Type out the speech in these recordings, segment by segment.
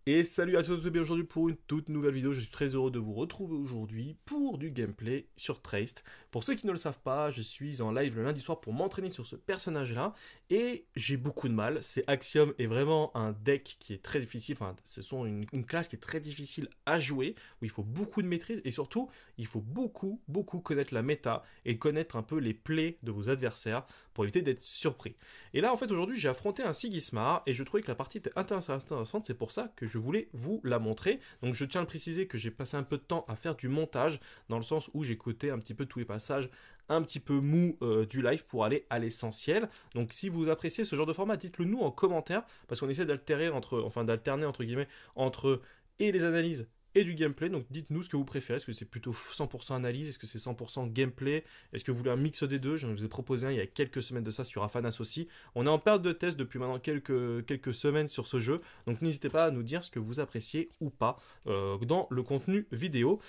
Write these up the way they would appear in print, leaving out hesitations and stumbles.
Et salut à tous et bien aujourd'hui pour une toute nouvelle vidéo. Je suis très heureux de vous retrouver aujourd'hui pour du gameplay sur Traced. Pour ceux qui ne le savent pas, je suis en live le lundi soir pour m'entraîner sur ce personnage-là. Et j'ai beaucoup de mal. C'est Axiom est vraiment un deck qui est très difficile. Enfin, ce sont une classe qui est très difficile à jouer, où il faut beaucoup de maîtrise. Et surtout, il faut beaucoup connaître la méta et connaître un peu les plays de vos adversaires pour éviter d'être surpris. Et là, en fait, aujourd'hui, j'ai affronté un Sigismar et je trouvais que la partie était intéressante. C'est pour ça que je voulais vous la montrer. Donc, je tiens à le préciser que j'ai passé un peu de temps à faire du montage, dans le sens où j'ai coté un petit peu tous les passages un petit peu mou du live pour aller à l'essentiel. Donc, si vous appréciez ce genre de format, dites-le nous en commentaire, parce qu'on essaie d'alterner entre guillemets entre et les analyses et du gameplay. Donc dites-nous ce que vous préférez. Est-ce que c'est plutôt 100% analyse? Est-ce que c'est 100% gameplay? Est-ce que vous voulez un mix des deux? Je vous ai proposé un il y a quelques semaines de ça sur Afanas aussi. On est en période de test depuis maintenant quelques semaines sur ce jeu. Donc n'hésitez pas à nous dire ce que vous appréciez ou pas dans le contenu vidéo.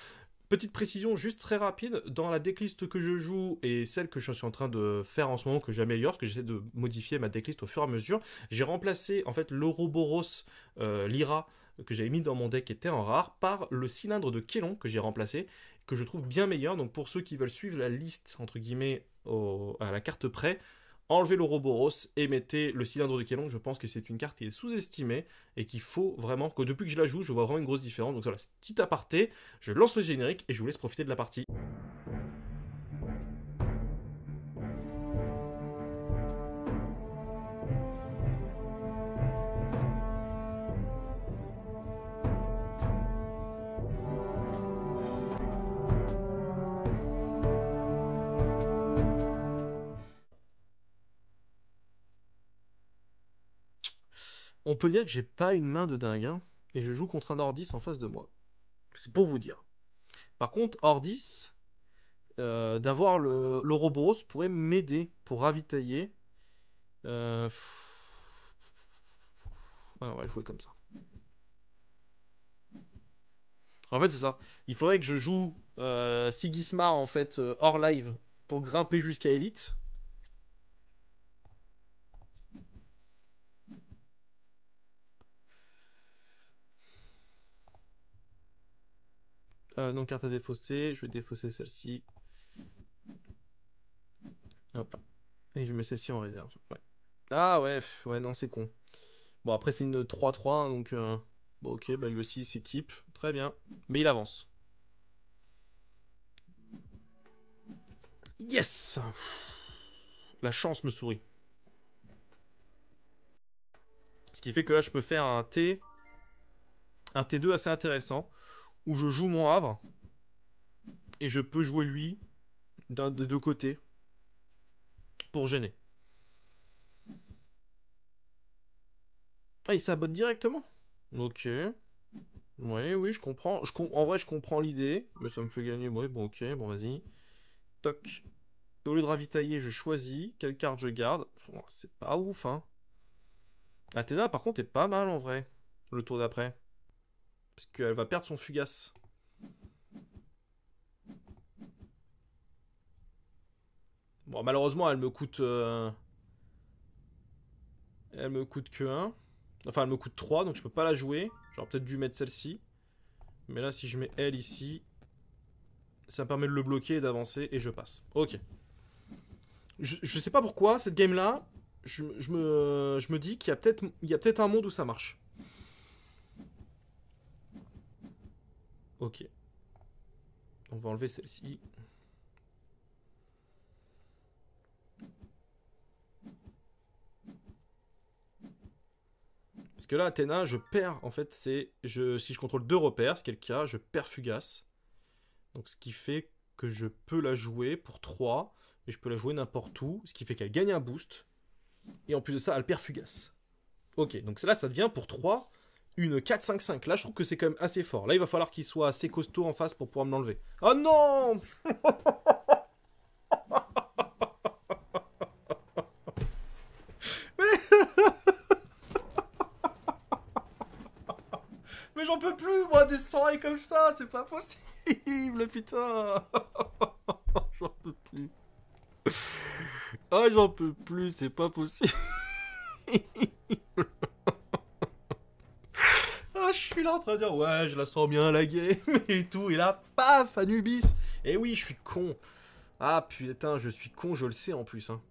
Petite précision juste très rapide, dans la decklist que je joue et celle que je suis en train de faire en ce moment, que j'améliore, parce que j'essaie de modifier ma decklist au fur et à mesure, j'ai remplacé en fait l'Ouroboros Lyra que j'avais mis dans mon deck qui était en rare par le cylindre de Kélon que j'ai remplacé, que je trouve bien meilleur. Donc pour ceux qui veulent suivre la liste entre guillemets à la carte près, enlevez l'Ouroboros et mettez le cylindre de Kélon. Je pense que c'est une carte qui est sous-estimée et qu'il faut vraiment, que depuis que je la joue, je vois vraiment une grosse différence. Donc voilà, petit aparté, je lance le générique et je vous laisse profiter de la partie. On peut dire que j'ai pas une main de dingue, hein, et je joue contre un Ordis en face de moi. C'est pour vous dire. Par contre, Ordis, d'avoir l'Ouroboros pourrait m'aider pour ravitailler. Euh... Ouais, on va jouer comme ça. En fait, c'est ça. Il faudrait que je joue Sigismar en fait hors live pour grimper jusqu'à Elite. Non, carte à défausser. Je vais défausser celle-ci. Hop là. Et je mets celle-ci en réserve. Ouais. Ah ouais, ouais, non, c'est con. Bon, après, c'est une 3-3, hein, donc... Bon, ok, bah lui aussi, il s'équipe. Très bien. Mais il avance. Yes! La chance me sourit. Ce qui fait que là, je peux faire un T2 assez intéressant, où je joue mon Havre, et je peux jouer lui d'un des deux côtés, pour gêner. Ah, il sabote directement? Ok. Oui, oui, je comprends. En vrai, je comprends l'idée, mais ça me fait gagner. Oui, bon, ok, bon, vas-y. Toc. Au lieu de ravitailler, je choisis. Quelle carte je garde? Bon, c'est pas ouf, hein. Athéna, par contre, est pas mal en vrai. Le tour d'après. Parce qu'elle va perdre son fugace. Bon, malheureusement, elle me coûte que 1. Enfin, elle me coûte 3, donc je peux pas la jouer. J'aurais peut-être dû mettre celle-ci. Mais là, si je mets elle ici, ça me permet de le bloquer et d'avancer, et je passe. Ok. Je sais pas pourquoi, cette game-là, je me dis qu'il y a peut-être un monde où ça marche. Ok. On va enlever celle-ci. Parce que là, Athéna, je perds, en fait, si je contrôle 2 repères, ce qui est le cas, je perds Fugace. Donc ce qui fait que je peux la jouer pour 3, et je peux la jouer n'importe où, ce qui fait qu'elle gagne un boost, et en plus de ça, elle perd Fugace. Ok, donc là, ça devient pour 3 une 4-5-5. Là, je trouve que c'est quand même assez fort. Là, il va falloir qu'il soit assez costaud en face pour pouvoir me l'enlever. Oh non! Mais j'en peux plus, moi, des soirées comme ça, c'est pas possible, putain. J'en peux plus. Ah, j'en peux plus, c'est pas possible. Ah, je suis là en train de dire, ouais, je la sens bien la game et tout. Et là, paf, Anubis. Et oui, je suis con. Ah putain, je suis con, je le sais en plus. Hein.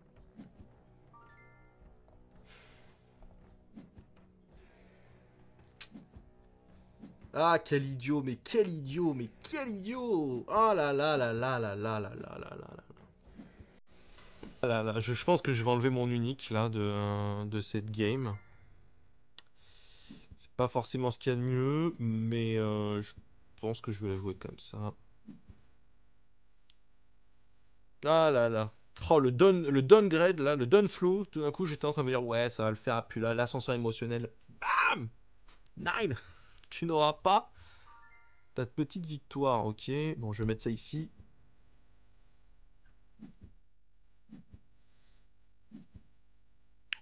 Ah, quel idiot, mais quel idiot, mais quel idiot. Oh là là là là là là là là là là. Là, là, je pense que je vais enlever mon unique là de cette game. C'est pas forcément ce qu'il y a de mieux, mais je pense que je vais la jouer comme ça. Ah là là. Oh, le downgrade là, le downflow, tout d'un coup j'étais en train de me dire ouais, ça va le faire. Puis là, l'ascenseur émotionnel. Bam! Nine! Tu n'auras pas ta petite victoire, ok. Bon, je vais mettre ça ici.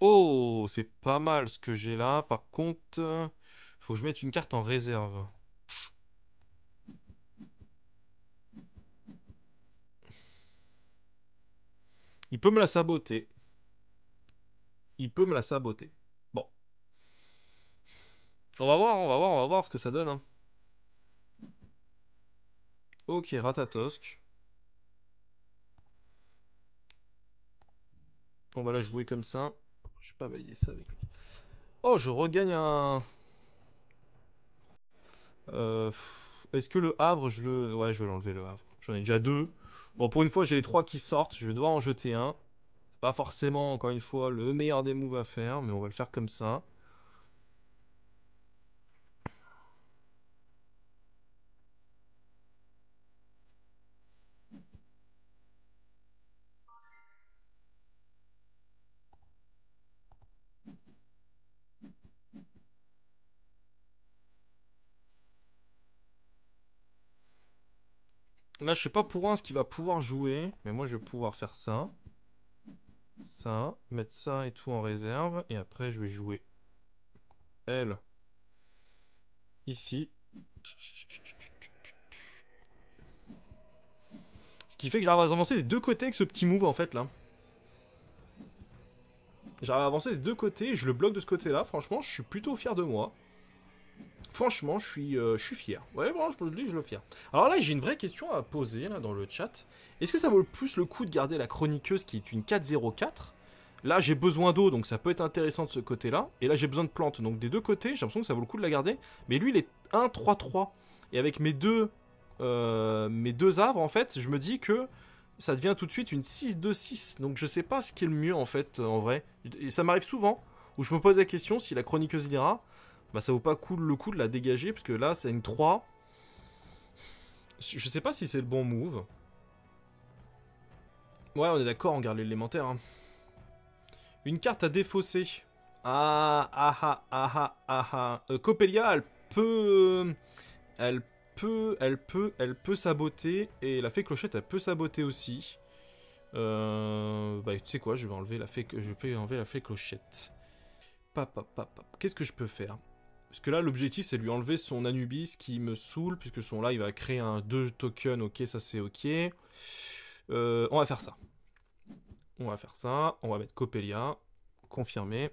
Oh, c'est pas mal ce que j'ai là. Par contre, faut que je mette une carte en réserve. Il peut me la saboter. Il peut me la saboter. Bon, on va voir, on va voir, on va voir ce que ça donne. Hein. Ok, Ratatosk. On va la jouer comme ça. Je vais pas valider ça avec lui. Oh, je regagne un... Est-ce que le Havre, je le... Ouais, je vais l'enlever, le Havre. J'en ai déjà deux. Bon, pour une fois, j'ai les trois qui sortent. Je vais devoir en jeter un. C'est pas forcément, encore une fois, le meilleur des moves à faire, mais on va le faire comme ça. Là, je sais pas pour un ce qu'il va pouvoir jouer, mais moi, je vais pouvoir faire ça. Ça, mettre ça et tout en réserve, et après, je vais jouer elle ici. Ce qui fait que j'arrive à avancer des deux côtés avec ce petit move, en fait, là. J'arrive à avancer des deux côtés, je le bloque de ce côté-là. Franchement, je suis plutôt fier de moi. Franchement, je suis fier. Ouais, vraiment, je le dis, je le fier. Alors là, j'ai une vraie question à poser là dans le chat. Est-ce que ça vaut plus le coup de garder la chroniqueuse qui est une 4-0-4? Là, j'ai besoin d'eau, donc ça peut être intéressant de ce côté-là. Et là, j'ai besoin de plantes. Donc des deux côtés, j'ai l'impression que ça vaut le coup de la garder. Mais lui, il est 1-3-3. Et avec mes deux arbres, en fait, je me dis que ça devient tout de suite une 6-2-6. Donc je sais pas ce qui est le mieux, en fait, en vrai. Et ça m'arrive souvent, où je me pose la question si la chroniqueuse Lyra, bah ça vaut pas le coup de la dégager, parce que là, c'est une 3. Je sais pas si c'est le bon move. Ouais, on est d'accord, on garde l'élémentaire. Hein. Une carte à défausser. Ah, ah, ah, ah, ah, ah, ah. Coppelia, elle peut saboter. Et la fée clochette, elle peut saboter aussi. Bah, tu sais quoi, je vais enlever la fée clochette. Qu'est-ce que je peux faire? Parce que là, l'objectif, c'est de lui enlever son Anubis qui me saoule, puisque son là, il va créer un 2 token. Ok, ça c'est ok. On va faire ça. On va faire ça. On va mettre Coppelia. Confirmé.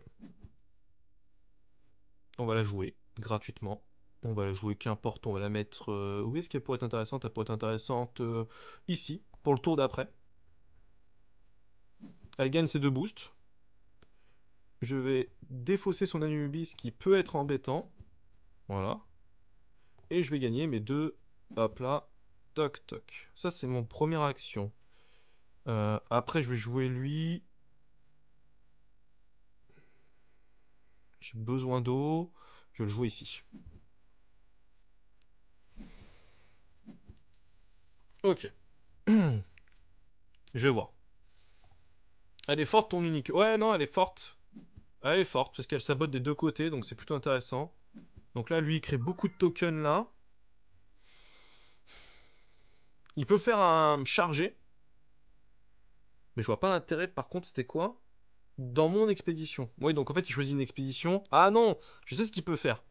On va la jouer gratuitement. On va la jouer, qu'importe, on va la mettre... où est-ce qu'elle pourrait être intéressante? Elle pourrait être intéressante ici, pour le tour d'après. Elle gagne ses deux boosts. Je vais défausser son Anubis qui peut être embêtant. Voilà. Et je vais gagner mes deux... Hop là. Toc toc. Ça, c'est mon première action. Après, je vais jouer lui. J'ai besoin d'eau. Je vais le jouer ici. Ok. Je vais voir. Elle est forte ton unique. Ouais, non, elle est forte. Elle est forte parce qu'elle sabote des deux côtés, donc c'est plutôt intéressant. Donc là, lui, il crée beaucoup de tokens là. Il peut faire un chargé. Mais je vois pas l'intérêt. Par contre, c'était quoi? Dans mon expédition. Oui, donc en fait, il choisit une expédition. Ah non, je sais ce qu'il peut faire.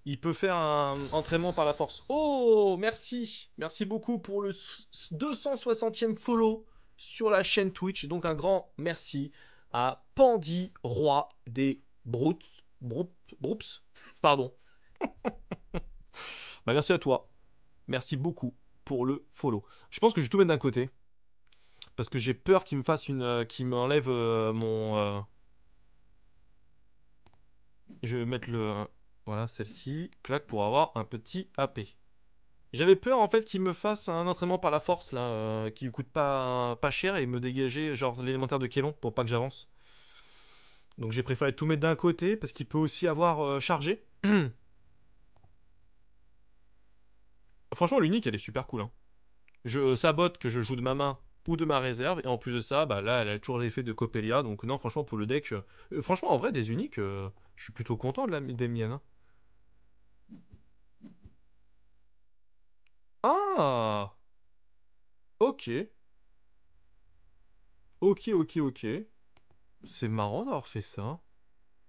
Il peut faire un entraînement par la force. Oh, merci. Merci beaucoup pour le 260e follow sur la chaîne Twitch. Donc un grand merci à Pandy, roi des Broops. Pardon. Bah, merci à toi. Merci beaucoup pour le follow. Je pense que je vais tout mettre d'un côté. Parce que j'ai peur qu'il me fasse une... qu'il m'enlève mon... Je vais mettre le... Voilà, celle-ci. Clac, pour avoir un petit AP. J'avais peur en fait qu'il me fasse un entraînement par la force là, qui lui coûte pas cher et me dégager genre l'élémentaire de Kélon pour pas que j'avance. Donc j'ai préféré tout mettre d'un côté parce qu'il peut aussi avoir chargé. Franchement l'unique elle est super cool, hein. Je sabote que je joue de ma main ou de ma réserve et en plus de ça, bah là elle a toujours l'effet de Coppelia, donc non franchement pour le deck, franchement en vrai des uniques, je suis plutôt content des miennes, hein. Ah, ok, ok. C'est marrant d'avoir fait ça.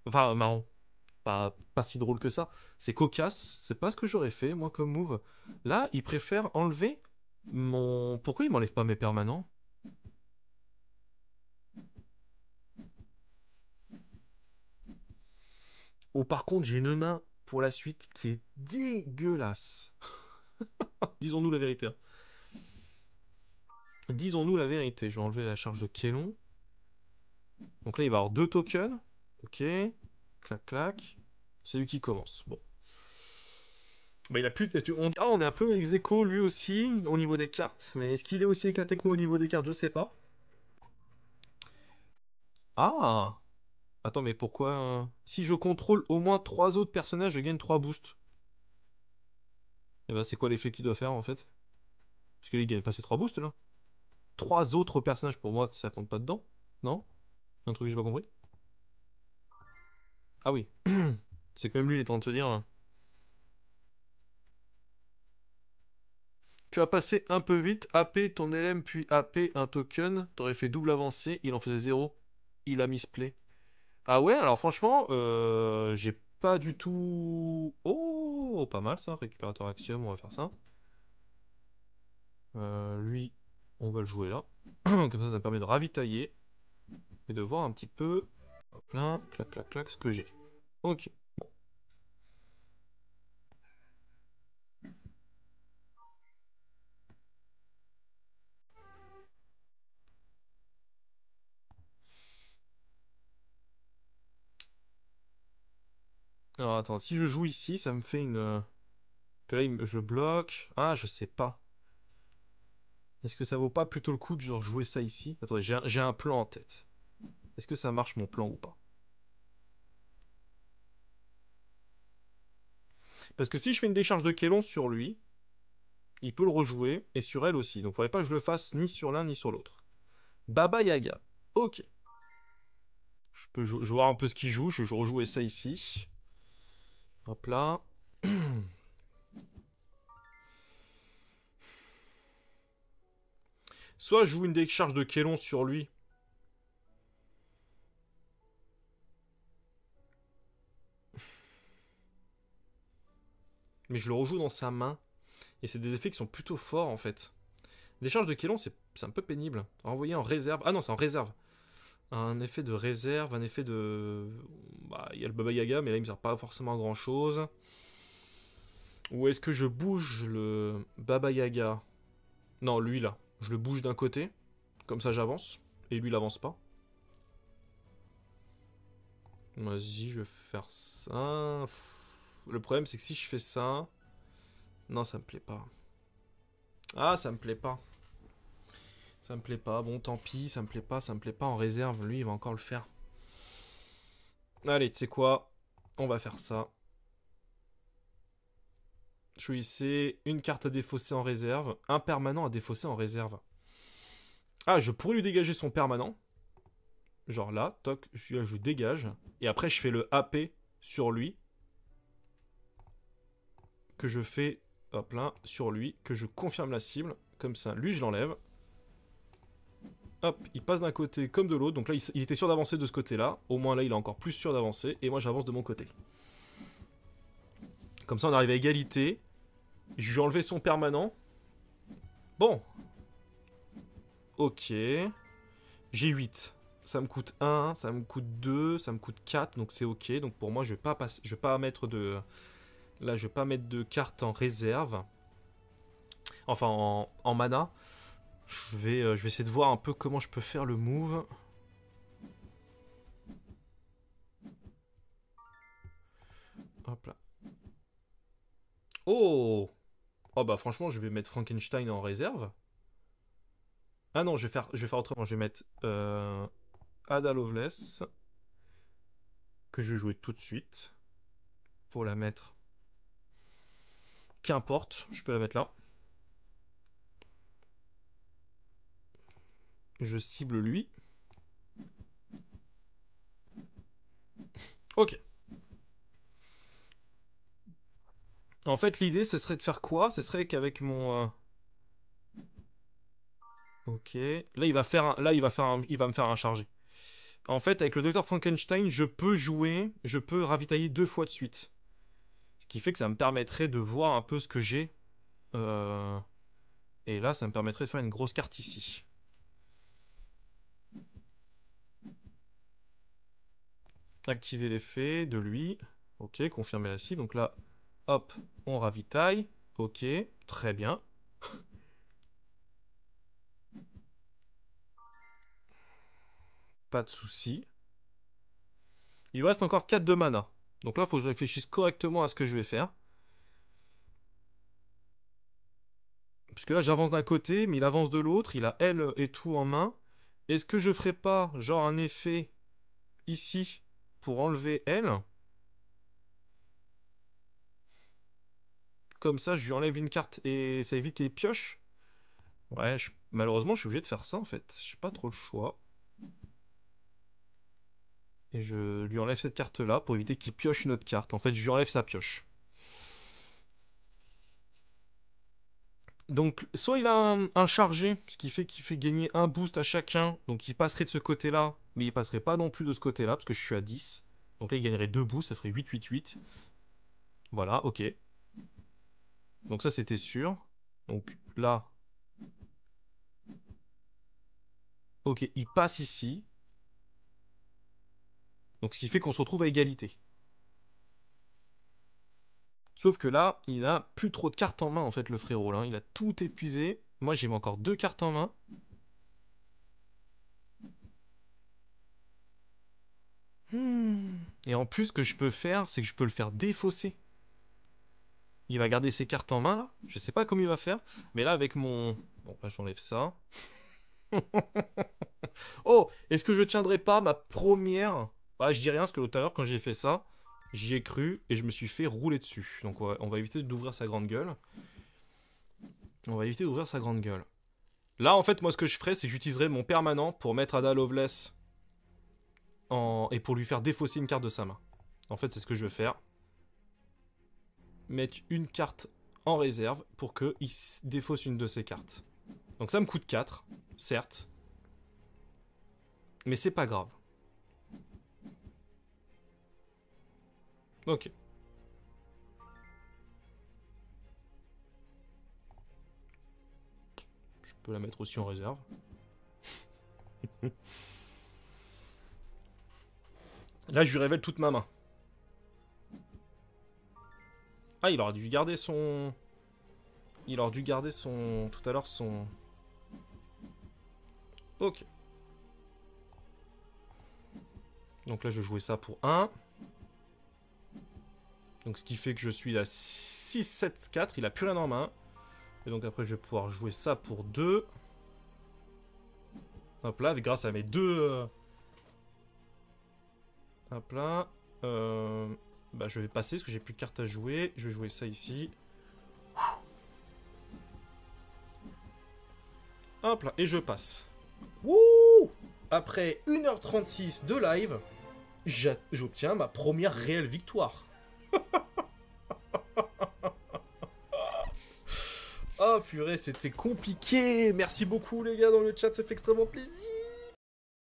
Enfin marrant. Pas si drôle que ça. C'est cocasse, c'est pas ce que j'aurais fait, moi, comme move. Là, il préfère enlever mon... Pourquoi il m'enlève pas mes permanents? Oh, par contre, j'ai une main pour la suite qui est dégueulasse. Disons-nous la vérité, hein. Disons-nous la vérité. Je vais enlever la charge de Kélon. Donc là, il va avoir deux tokens. Ok. Clac, clac. C'est lui qui commence. Bon. Bah, il a plus de... on est un peu ex aequo, lui aussi, au niveau des cartes. Mais est-ce qu'il est aussi éclaté que moi au niveau des cartes? Je sais pas. Ah! Attends, mais pourquoi si je contrôle au moins 3 autres personnages, je gagne 3 boosts. Et bah, c'est quoi l'effet qu'il doit faire en fait? Parce qu'il gagne pas ces 3 boosts là. 3 autres personnages pour moi, ça compte pas dedans? Non? Un truc que j'ai pas compris? Ah oui. C'est quand même lui, il est en train de se dire, hein. Tu as passé un peu vite, AP ton LM puis AP un token, t'aurais fait double avancée, il en faisait zéro. Il a misplay. Ah ouais, alors franchement, j'ai pas du tout... Oh, pas mal ça, récupérateur Axiom, on va faire ça. Lui, on va le jouer là. Comme ça me permet de ravitailler et de voir un petit peu. Hop là, clac, clac, clac, ce que j'ai. Ok. Alors attends, si je joue ici, ça me fait une. Que là, je bloque. Ah, je sais pas. Est-ce que ça vaut pas plutôt le coup de genre jouer ça ici? Attendez, j'ai un plan en tête. Est-ce que ça marche mon plan ou pas? Parce que si je fais une décharge de Kélon sur lui, il peut le rejouer et sur elle aussi. Donc faudrait pas que je le fasse ni sur l'un ni sur l'autre. Baba Yaga. Ok. Je vais voir un peu ce qu'il joue. Je vais rejouer ça ici. Hop là. Soit je joue une décharge de Kélon sur lui. Mais je le rejoue dans sa main. Et c'est des effets qui sont plutôt forts en fait. Décharge de Kélon, c'est un peu pénible. Renvoyer en réserve. Ah non, c'est en réserve. Un effet de réserve, un effet de. Bah, il y a le Baba Yaga, mais là il me sert pas forcément à grand chose. Ou est-ce que je bouge le Baba Yaga? Non, lui là. Je le bouge d'un côté. Comme ça j'avance. Et lui il avance pas. Vas-y, je vais faire ça. Le problème c'est que si je fais ça. Non, ça me plaît pas. Ah, ça me plaît pas. Ça me plaît pas. Bon, tant pis, ça me plaît pas, ça me plaît pas en réserve. Lui, il va encore le faire. Allez, tu sais quoi? On va faire ça. Choisissez une carte à défausser en réserve, un permanent à défausser en réserve. Ah, je pourrais lui dégager son permanent. Genre là, toc, celui-là, je lui dégage. Et après, je fais le AP sur lui. Que je fais, hop là, sur lui. Que je confirme la cible. Comme ça, lui, je l'enlève. Hop, il passe d'un côté comme de l'autre. Donc là, il était sûr d'avancer de ce côté-là. Au moins là, il est encore plus sûr d'avancer. Et moi, j'avance de mon côté. Comme ça, on arrive à égalité. Je lui ai enlevé son permanent. Bon. Ok. J'ai 8. Ça me coûte 1, ça me coûte 2, ça me coûte 4. Donc c'est ok. Donc pour moi, je vais pas mettre de Là, je vais pas mettre de carte en réserve. Enfin, en mana. Je vais essayer de voir un peu comment je peux faire le move. Hop là. Oh! Oh bah franchement, je vais mettre Frankenstein en réserve. Ah non, je vais faire autrement. Je vais mettre Ada Lovelace. Que je vais jouer tout de suite. Pour la mettre. Qu'importe, je peux la mettre là. Je cible lui. Ok. En fait, l'idée, ce serait de faire quoi? Ce serait qu'avec mon... Ok. Là, il va faire il va me faire un chargé. En fait, avec le Docteur Frankenstein, je peux ravitailler 2 fois de suite. Ce qui fait que ça me permettrait de voir un peu ce que j'ai. Euh, Et là, ça me permettrait de faire une grosse carte ici. Activer l'effet de lui. Ok, confirmer la cible. Donc là, hop, on ravitaille. Ok, très bien. Pas de souci. Il me reste encore 4 de mana. Donc là, il faut que je réfléchisse correctement à ce que je vais faire. Parce que là, j'avance d'un côté, mais il avance de l'autre. Il a elle et tout en main. Est-ce que je ferais pas, genre, un effet ici pour enlever elle? Comme ça, je lui enlève une carte et ça évite les pioches. Ouais, malheureusement, je suis obligé de faire ça en fait. J'ai pas trop le choix. Et je lui enlève cette carte-là pour éviter qu'il pioche une autre carte. En fait, je lui enlève sa pioche. Donc, soit il a un chargé, ce qui fait qu'il fait gagner un boost à chacun. Donc, il passerait de ce côté-là, mais il passerait pas non plus de ce côté-là, parce que je suis à 10. Donc là, il gagnerait 2 boosts, ça ferait 8-8-8. Voilà, ok. Donc ça, c'était sûr. Donc là, ok, il passe ici. Donc ce qui fait qu'on se retrouve à égalité. Sauf que là, il a plus trop de cartes en main, en fait, le frérot. Là. Il a tout épuisé. Moi, j'ai encore 2 cartes en main. Et en plus, ce que je peux faire, c'est que je peux le faire défausser. Il va garder ses cartes en main, là. Je sais pas comment il va faire. Mais là, avec mon... Bon, bah, j'enlève ça. Oh, est-ce que je tiendrai pas ma première... Bah, je dis rien, parce que tout à l'heure, quand j'ai fait ça, j'y ai cru et je me suis fait rouler dessus. Donc, on va éviter d'ouvrir sa grande gueule. On va éviter d'ouvrir sa grande gueule. Là, en fait, moi, ce que je ferais, c'est que j'utiliserais mon permanent pour mettre Ada Lovelace et pour lui faire défausser une carte de sa main. En fait, c'est ce que je veux faire. Mettre une carte en réserve pour qu'il défausse une de ses cartes. Donc ça me coûte 4, certes. Mais c'est pas grave. Ok. Je peux la mettre aussi en réserve. Là, je lui révèle toute ma main. Ah, il aurait dû garder son... Il aurait dû garder son... Tout à l'heure, son... Ok. Donc là, je vais jouer ça pour 1. Donc ce qui fait que je suis à 6, 7, 4. Il a plus rien en main. Et donc après, je vais pouvoir jouer ça pour 2. Hop là, grâce à mes 2... Hop là. Bah, je vais passer parce que j'ai plus de cartes à jouer. Je vais jouer ça ici. Hop là, et je passe. Wouh! Après 1h36 de live, j'obtiens ma première réelle victoire. Oh purée, c'était compliqué. Merci beaucoup les gars dans le chat, ça fait extrêmement plaisir.